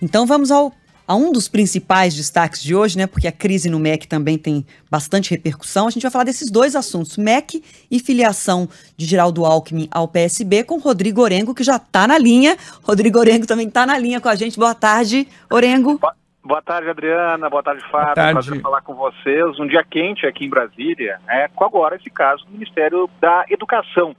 Então vamos a um dos principais destaques de hoje, né? Porque a crise no MEC também tem bastante repercussão. A gente vai falar desses dois assuntos, MEC e filiação de Geraldo Alckmin ao PSB, com Rodrigo Orengo, que já está na linha. Rodrigo Orengo também está na linha com a gente. Boa tarde, Orengo. Boa tarde, Adriana. Boa tarde, Fábio. Boa tarde. Prazer falar com vocês. Um dia quente aqui em Brasília, com agora esse caso do Ministério da Educação.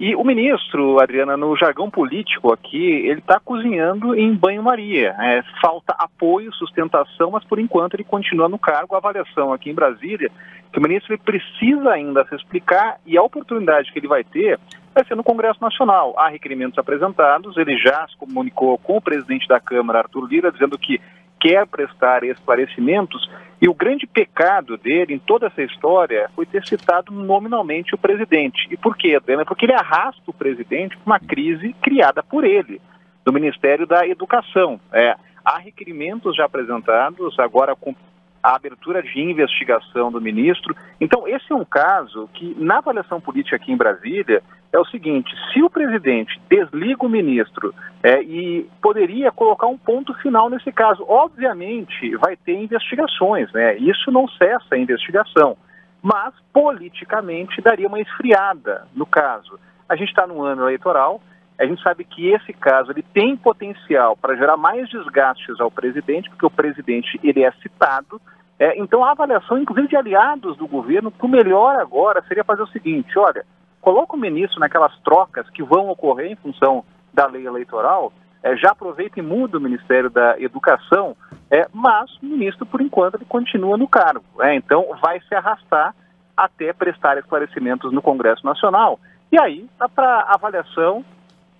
E o ministro, Adriana, no jargão político aqui, ele está cozinhando em banho-maria. Falta apoio, sustentação, mas por enquanto ele continua no cargo. A avaliação aqui em Brasília, que o ministro ele precisa ainda se explicar, e a oportunidade que ele vai ter vai ser no Congresso Nacional. Há requerimentos apresentados, ele já se comunicou com o presidente da Câmara, Arthur Lira, dizendo que quer prestar esclarecimentos, e o grande pecado dele em toda essa história foi ter citado nominalmente o presidente. E por quê, Adriana? Porque ele arrasta o presidente para uma crise criada por ele, do Ministério da Educação. Há requerimentos já apresentados, agora com a abertura de investigação do ministro. Então, esse é um caso que, na avaliação política aqui em Brasília, é o seguinte: se o presidente desliga o ministro e poderia colocar um ponto final nesse caso, obviamente vai ter investigações, isso não cessa a investigação, mas politicamente daria uma esfriada no caso. A gente está num ano eleitoral, a gente sabe que esse caso ele tem potencial para gerar mais desgastes ao presidente, porque o presidente ele é citado. Então a avaliação, inclusive de aliados do governo, que o melhor agora seria fazer o seguinte: olha, coloca o ministro naquelas trocas que vão ocorrer em função da lei eleitoral, já aproveita e muda o Ministério da Educação, mas o ministro, por enquanto, ele continua no cargo. Então vai se arrastar até prestar esclarecimentos no Congresso Nacional. E aí, para avaliação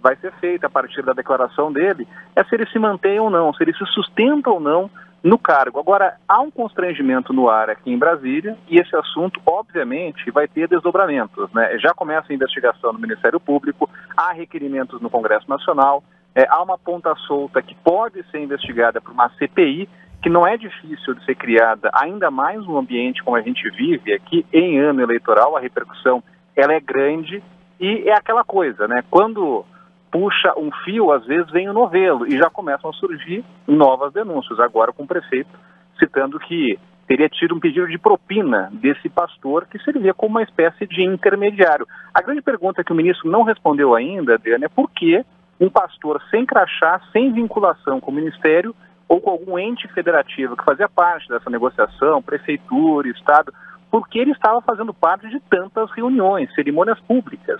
vai ser feita a partir da declaração dele, se ele se mantém ou não, se ele se sustenta ou não no cargo. Agora, há um constrangimento no ar aqui em Brasília, e esse assunto, obviamente, vai ter desdobramentos, Já começa a investigação no Ministério Público, há requerimentos no Congresso Nacional, há uma ponta solta que pode ser investigada por uma CPI, que não é difícil de ser criada, ainda mais no ambiente como a gente vive aqui, em ano eleitoral, a repercussão ela é grande, e é aquela coisa, Quando puxa um fio, às vezes vem o novelo, e já começam a surgir novas denúncias, agora com o prefeito citando que teria tido um pedido de propina desse pastor, que servia como uma espécie de intermediário. A grande pergunta que o ministro não respondeu ainda, Adriana, é por que um pastor sem crachá, sem vinculação com o ministério, ou com algum ente federativo que fazia parte dessa negociação, prefeitura, estado, por que ele estava fazendo parte de tantas reuniões, cerimônias públicas?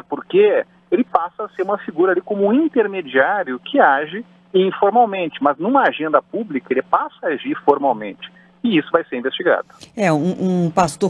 Porque ele passa a ser uma figura ali como um intermediário que age informalmente, mas numa agenda pública ele passa a agir formalmente, e isso vai ser investigado.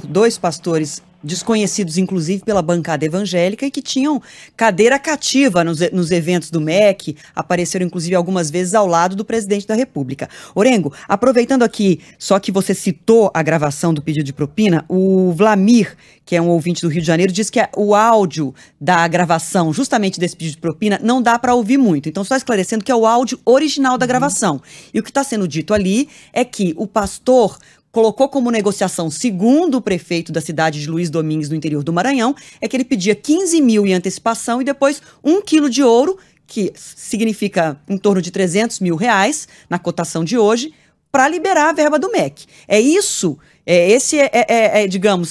Dois pastores desconhecidos, inclusive, pela bancada evangélica, e que tinham cadeira cativa nos eventos do MEC, apareceram, inclusive, algumas vezes ao lado do presidente da República. Orengo, aproveitando aqui, só que você citou a gravação do pedido de propina, o Vlamir, que é um ouvinte do Rio de Janeiro, diz que o áudio da gravação, justamente desse pedido de propina, não dá para ouvir muito. Então, só esclarecendo que é o áudio original da gravação. E o que está sendo dito ali é que o pastor colocou como negociação, segundo o prefeito da cidade de Luiz Domingues, no interior do Maranhão, é que ele pedia 15 mil em antecipação e depois 1 quilo de ouro, que significa em torno de 300 mil reais, na cotação de hoje, para liberar a verba do MEC. Esse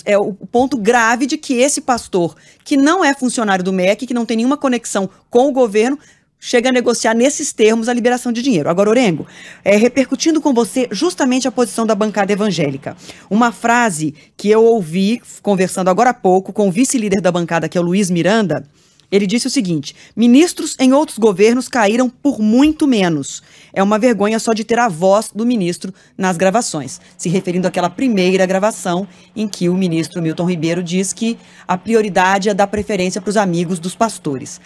é o ponto grave de que esse pastor, que não é funcionário do MEC, que não tem nenhuma conexão com o governo, chega a negociar nesses termos a liberação de dinheiro. Agora, Orengo, repercutindo com você justamente a posição da bancada evangélica. Uma frase que eu ouvi conversando agora há pouco com o vice-líder da bancada, que é o Luiz Miranda. Ele disse o seguinte: ministros em outros governos caíram por muito menos. É uma vergonha só de ter a voz do ministro nas gravações. Se referindo àquela primeira gravação em que o ministro Milton Ribeiro diz que a prioridade é dar preferência para os amigos dos pastores.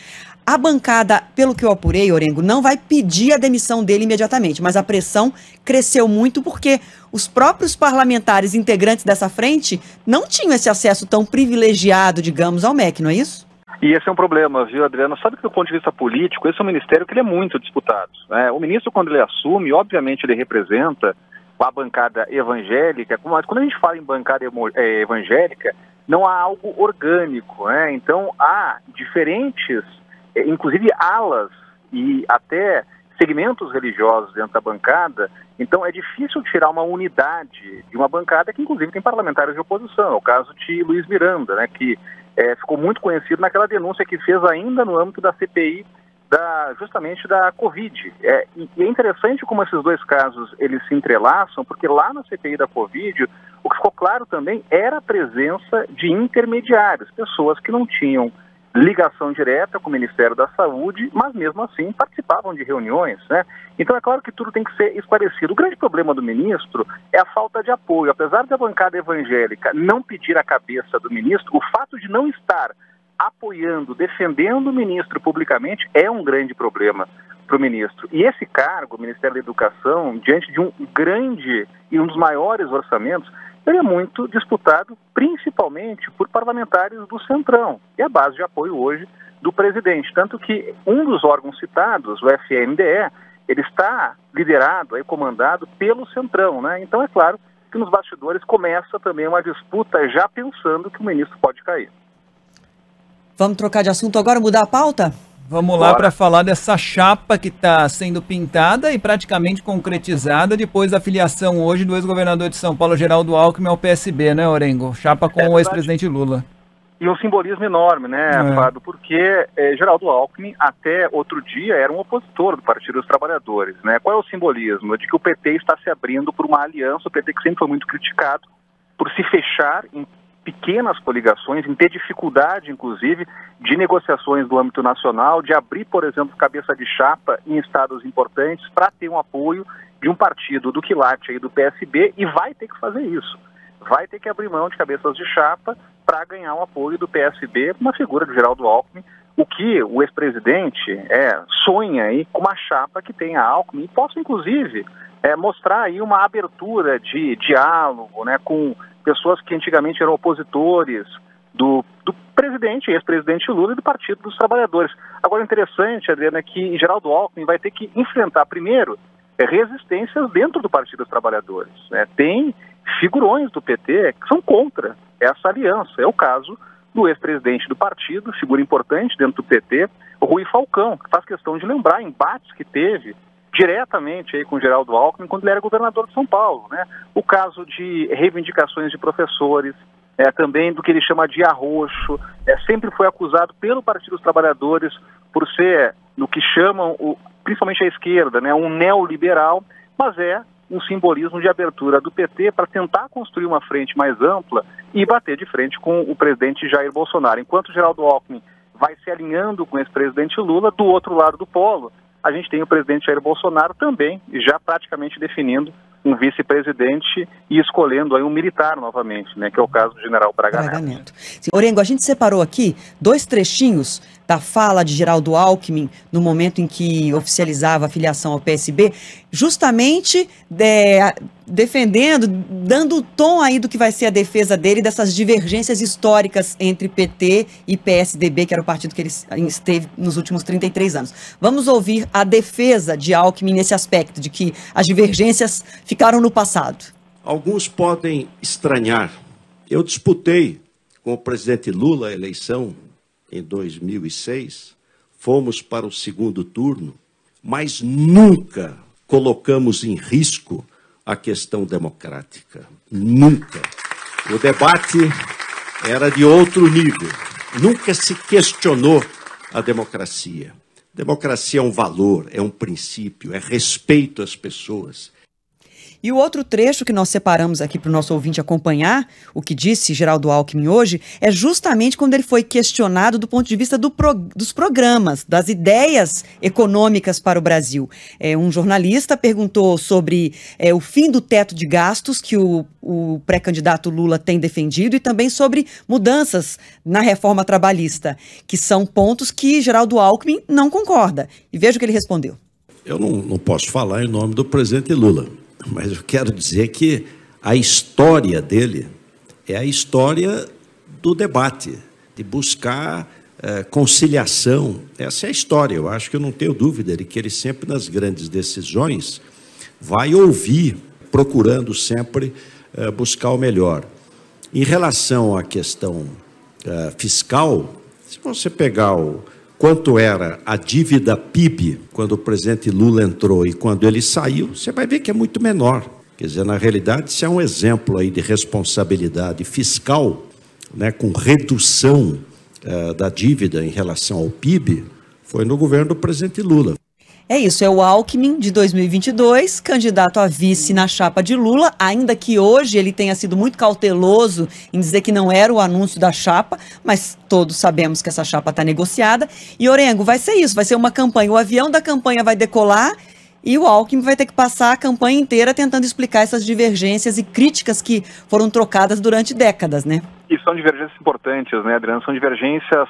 A bancada, pelo que eu apurei, Orengo, não vai pedir a demissão dele imediatamente, mas a pressão cresceu muito porque os próprios parlamentares integrantes dessa frente não tinham esse acesso tão privilegiado, digamos, ao MEC, não é isso? E esse é um problema, viu, Adriano? Sabe que do ponto de vista político, esse é um ministério que ele é muito disputado. O ministro, quando ele assume, obviamente ele representa a bancada evangélica, mas quando a gente fala em bancada evangélica, não há algo orgânico, Então há diferentes, inclusive alas e até segmentos religiosos dentro da bancada, então é difícil tirar uma unidade de uma bancada que inclusive tem parlamentares de oposição. É o caso de Luiz Miranda, né, que ficou muito conhecido naquela denúncia que fez ainda no âmbito da CPI, justamente da Covid. E é interessante como esses dois casos eles se entrelaçam, porque lá na CPI da Covid, o que ficou claro também era a presença de intermediários, pessoas que não tinham ligação direta com o Ministério da Saúde, mas mesmo assim participavam de reuniões, né? Então é claro que tudo tem que ser esclarecido. O grande problema do ministro é a falta de apoio. Apesar da bancada evangélica não pedir a cabeça do ministro, o fato de não estar apoiando, defendendo o ministro publicamente é um grande problema para o ministro. E esse cargo, o Ministério da Educação, diante de um grande e um dos maiores orçamentos, ele é muito disputado principalmente por parlamentares do Centrão, que é a base de apoio hoje do presidente. Tanto que um dos órgãos citados, o FMDE, ele está liderado, comandado pelo Centrão, né? Então é claro que nos bastidores começa também uma disputa já pensando que o ministro pode cair. Vamos trocar de assunto agora, mudar a pauta? Vamos lá para falar dessa chapa que está sendo pintada e praticamente concretizada depois da filiação hoje do ex-governador de São Paulo, Geraldo Alckmin, ao PSB, né, Orengo? Chapa com o ex-presidente Lula. E um simbolismo enorme, né, Fábio? Porque Geraldo Alckmin, até outro dia, era um opositor do Partido dos Trabalhadores, né? Qual é o simbolismo? De que o PT está se abrindo por uma aliança, o PT que sempre foi muito criticado por se fechar em pequenas coligações, em ter dificuldade, inclusive, de negociações do âmbito nacional, de abrir, por exemplo, cabeça de chapa em estados importantes para ter um apoio de um partido do quilate aí do PSB, e vai ter que fazer isso. Vai ter que abrir mão de cabeças de chapa para ganhar o apoio do PSB, uma figura do Geraldo Alckmin, o que o ex-presidente sonha aí com uma chapa que tenha Alckmin, e possa, inclusive, mostrar aí uma abertura de diálogo, né, com pessoas que antigamente eram opositores do presidente, ex-presidente Lula, e do Partido dos Trabalhadores. Agora, interessante, Adriana, que Geraldo Alckmin vai ter que enfrentar, primeiro, resistências dentro do Partido dos Trabalhadores, né? Tem figurões do PT que são contra essa aliança. É o caso do ex-presidente do partido, figura importante dentro do PT, o Rui Falcão, que faz questão de lembrar embates que teve diretamente aí com Geraldo Alckmin quando ele era governador de São Paulo, né? O caso de reivindicações de professores, também do que ele chama de arroxo, sempre foi acusado pelo Partido dos Trabalhadores por ser, no que chamam, principalmente a esquerda, né, um neoliberal, mas é um simbolismo de abertura do PT para tentar construir uma frente mais ampla e bater de frente com o presidente Jair Bolsonaro. Enquanto Geraldo Alckmin vai se alinhando com esse presidente Lula, do outro lado do polo, a gente tem o presidente Jair Bolsonaro também já praticamente definindo um vice-presidente e escolhendo aí um militar novamente, né, que é o caso do general Braga Neto. Sim, Orengo, a gente separou aqui 2 trechinhos da fala de Geraldo Alckmin no momento em que oficializava a filiação ao PSB, justamente defendendo, dando o tom aí do que vai ser a defesa dele dessas divergências históricas entre PT e PSDB, que era o partido que ele esteve nos últimos 33 anos. Vamos ouvir a defesa de Alckmin nesse aspecto, de que as divergências ficaram no passado. Alguns podem estranhar. Eu disputei com o presidente Lula a eleição em 2006, fomos para o segundo turno, mas nunca colocamos em risco a questão democrática. Nunca. O debate era de outro nível. Nunca se questionou a democracia. Democracia é um valor, é um princípio, é respeito às pessoas. E o outro trecho que nós separamos aqui para o nosso ouvinte acompanhar, o que disse Geraldo Alckmin hoje, é justamente quando ele foi questionado do ponto de vista dos programas, das ideias econômicas para o Brasil. Um jornalista perguntou sobre o fim do teto de gastos que o pré-candidato Lula tem defendido e também sobre mudanças na reforma trabalhista, que são pontos que Geraldo Alckmin não concorda. E veja o que ele respondeu. Eu não posso falar em nome do presidente Lula, mas eu quero dizer que a história dele é a história do debate, de buscar conciliação. Essa é a história. Eu acho que eu não tenho dúvida de que ele sempre, nas grandes decisões, vai ouvir, procurando sempre buscar o melhor. Em relação à questão fiscal, se você pegar quanto era a dívida PIB quando o presidente Lula entrou e quando ele saiu, você vai ver que é muito menor. Quer dizer, na realidade, isso é um exemplo aí de responsabilidade fiscal, né, com redução da dívida em relação ao PIB, foi no governo do presidente Lula. É isso, é o Alckmin de 2022, candidato a vice na chapa de Lula, ainda que hoje ele tenha sido muito cauteloso em dizer que não era o anúncio da chapa, mas todos sabemos que essa chapa está negociada. E, Orengo, vai ser isso, vai ser uma campanha, o avião da campanha vai decolar e o Alckmin vai ter que passar a campanha inteira tentando explicar essas divergências e críticas que foram trocadas durante décadas, né? E são divergências importantes, né, Adriano? São divergências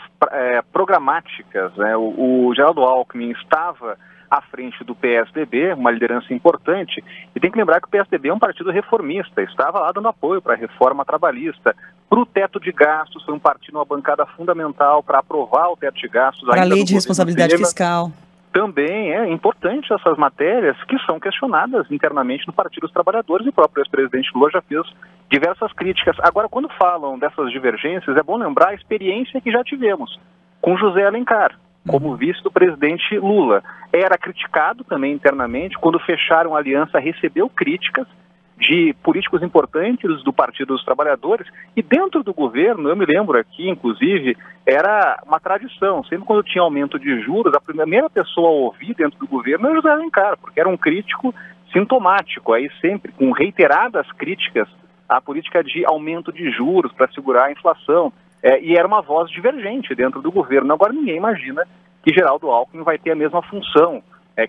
programáticas, né? O Geraldo Alckmin estava à frente do PSDB, uma liderança importante, e tem que lembrar que o PSDB é um partido reformista, estava lá dando apoio para a reforma trabalhista, para o teto de gastos, foi um partido, uma bancada fundamental para aprovar o teto de gastos. Para a lei de responsabilidade fiscal. Também é importante essas matérias que são questionadas internamente no Partido dos Trabalhadores, e o próprio ex-presidente Lula já fez diversas críticas. Agora, quando falam dessas divergências, é bom lembrar a experiência que já tivemos com José Alencar, como vice do presidente Lula. Era criticado também internamente, quando fecharam a aliança, recebeu críticas de políticos importantes do Partido dos Trabalhadores, e dentro do governo, eu me lembro aqui, inclusive, era uma tradição, sempre quando tinha aumento de juros, a primeira pessoa a ouvir dentro do governo era José Alencar, porque era um crítico sintomático, aí sempre com reiteradas críticas à política de aumento de juros para segurar a inflação. E era uma voz divergente dentro do governo. Agora ninguém imagina que Geraldo Alckmin vai ter a mesma função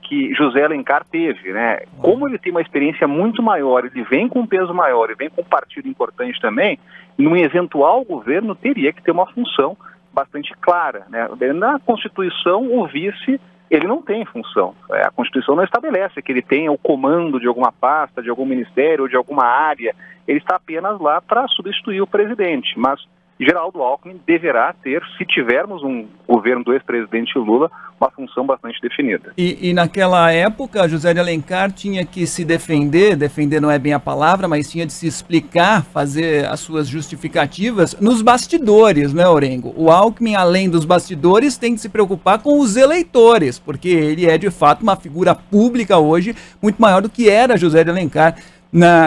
que José Alencar teve, né? Como ele tem uma experiência muito maior, ele vem com um peso maior e vem com um partido importante também, num eventual governo teria que ter uma função bastante clara, né? Na Constituição, o vice, ele não tem função. A Constituição não estabelece que ele tenha o comando de alguma pasta, de algum ministério ou de alguma área. Ele está apenas lá para substituir o presidente, mas Geraldo Alckmin deverá ter, se tivermos um governo do ex-presidente Lula, uma função bastante definida. E naquela época, José de Alencar tinha que se defender não é bem a palavra, mas tinha de se explicar, fazer as suas justificativas nos bastidores, né, Orengo? O Alckmin, além dos bastidores, tem que se preocupar com os eleitores, porque ele é, de fato, uma figura pública hoje, muito maior do que era José de Alencar.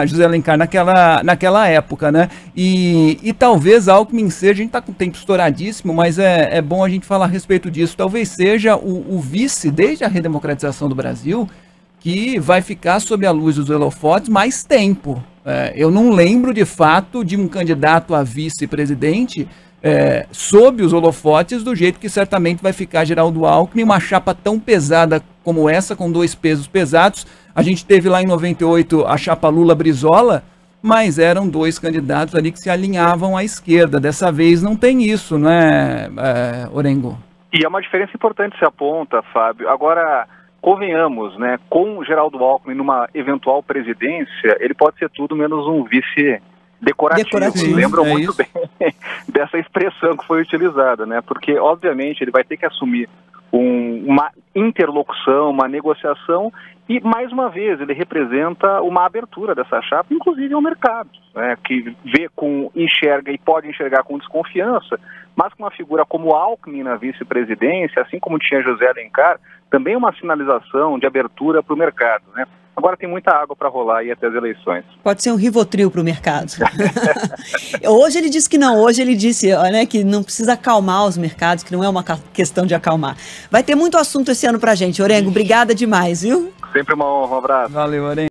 José Alencar naquela época, né? E talvez Alckmin seja, a gente está com o tempo estouradíssimo, mas é bom a gente falar a respeito disso, talvez seja o vice, desde a redemocratização do Brasil, que vai ficar sob a luz dos holofotes mais tempo. Eu não lembro, de fato, de um candidato a vice-presidente sob os holofotes do jeito que certamente vai ficar Geraldo Alckmin, uma chapa tão pesada como essa, com dois pesos pesados. A gente teve lá em 98 a chapa Lula-Brizola, mas eram dois candidatos ali que se alinhavam à esquerda. Dessa vez não tem isso, não é, Orengo? E é uma diferença importante se aponta, Fábio. Agora, convenhamos, né, com Geraldo Alckmin numa eventual presidência, ele pode ser tudo menos um vice decorativo. Lembram muito bem dessa expressão que foi utilizada, né? Porque, obviamente, ele vai ter que assumir uma interlocução, uma negociação, e, mais uma vez, ele representa uma abertura dessa chapa, inclusive ao mercado, né, que enxerga e pode enxergar com desconfiança, mas com uma figura como Alckmin na vice-presidência, assim como tinha José Alencar, também uma sinalização de abertura para o mercado, né? Agora tem muita água para rolar aí até as eleições. Pode ser um Rivotril para o mercado. Hoje ele disse que não, hoje ele disse, né, que não precisa acalmar os mercados, que não é uma questão de acalmar. Vai ter muito assunto esse ano para a gente, Orengo, obrigada demais, viu? Sempre uma honra, um abraço. Valeu, Orengo.